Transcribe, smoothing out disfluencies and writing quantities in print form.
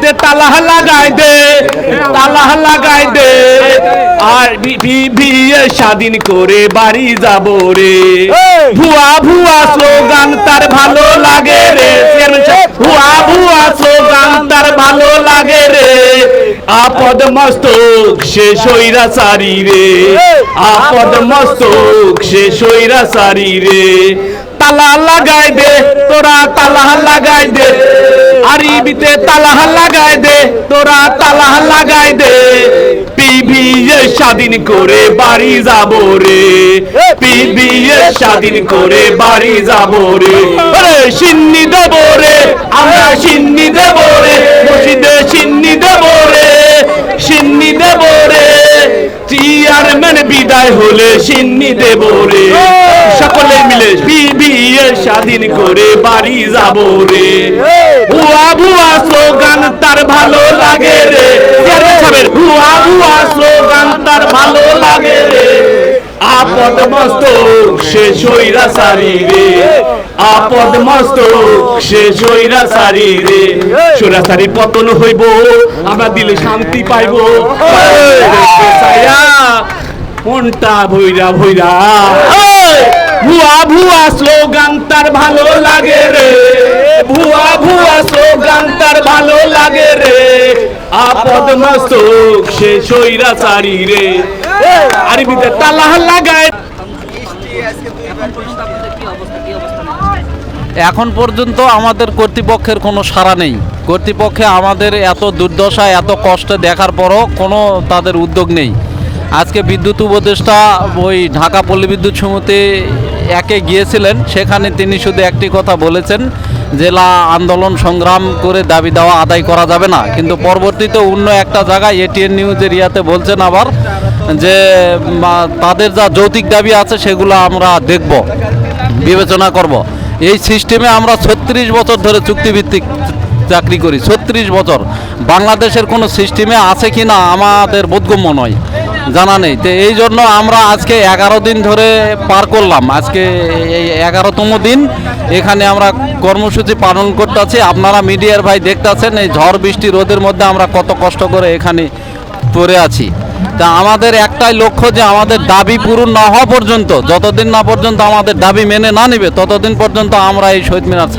বিবিতে তালা লাগাই দে, তালা লাগাই দে, আর বিয়ে স্বাধীন করে বাড়ি যাব রে। ভুয়া ভুয়া স্লোগান তার ভালো লাগে রে, ভুয়া ভুয়া স্লোগান তার ভালো লাগে রে। আপদ মস্তক সে স্বৈরাচারী রে, আপদ মস্তক সে স্বৈরাচারী রে। তালা লাগাই দে তোরা, তালা লাগাই দে, আরবিতে তালা লাগাই দে তোরা, তালা লাগাই দে। পিবিএ স্বাধীন করে বাড়ি যাব রে, পিবিএ স্বাধীন করে বাড়ি যাব রে। সিন্নি দেব রে, আমরা সিন্নি দেব রে, মসজিদে সিন্নি দেব রে, সিন্নি দেব রে। চেয়ারম্যান বিদায় হলে সিন্নি দেব রে, সকলে মিলে বিবিএ স্বাধীন করে বাড়ি যাব রে। ভুয়া ভুয়া স্লোগান তার ভালো লাগে রে, ভুয়া ভুয়া স্লোগান তার ভালো লাগে রে। আপদ মস্তক সে স্বৈরাচারী রে, আপদ মস্তক সে স্বৈরাচারী রে। স্বৈরাচারী পতন হইব, আমরা দিলে শান্তি পাইব। মনটা ভৈরা ভৈরা, ভুয়া ভুয়া স্লোগান তার ভালো লাগে রে, ভুয়া ভুয়া স্লোগান তার ভালো লাগে রে। আপদ মস্তক সে স্বৈরাচারী রে, আরবিতে তালা লাগায়। এখন পর্যন্ত আমাদের কর্তৃপক্ষের কোনো সাড়া নেই। কর্তৃপক্ষে আমাদের এত দুর্দশা, এত কষ্ট দেখার পরও কোনো তাদের উদ্যোগ নেই। আজকে বিদ্যুৎ উপদেষ্টা ওই ঢাকা পল্লী বিদ্যুৎ সমিতি একে গিয়েছিলেন, সেখানে তিনি শুধু একটি কথা বলেছেন, জেলা আন্দোলন সংগ্রাম করে দাবি দেওয়া আদায় করা যাবে না। কিন্তু পরবর্তীতে অন্য একটা জায়গায় এটিএন নিউজের ইয়াতে বলছেন আবার যে তাদের যা যৌক্তিক দাবি আছে সেগুলো আমরা দেখব, বিবেচনা করব। এই সিস্টেমে আমরা 36 বছর ধরে চুক্তিভিত্তিক চাকরি করি, 36 বছর। বাংলাদেশের কোনো সিস্টেমে আছে কি না আমাদের বোধগম্য নয়, জানা নেই। তো এই জন্য আমরা আজকে 11 দিন ধরে পার করলাম, আজকে এই 11তম দিন এখানে আমরা কর্মসূচি পালন করতেছি। আপনারা মিডিয়ার ভাই দেখতেছেন এই ঝড় বৃষ্টি রোদের মধ্যে আমরা কত কষ্ট করে এখানে পড়ে আছি। তা আমাদের একটাই লক্ষ্য যে আমাদের দাবি পূরণ না হওয়া পর্যন্ত, যতদিন না পর্যন্ত আমাদের দাবি মেনে না নেবে ততদিন পর্যন্ত আমরা এই শহীদ মিনার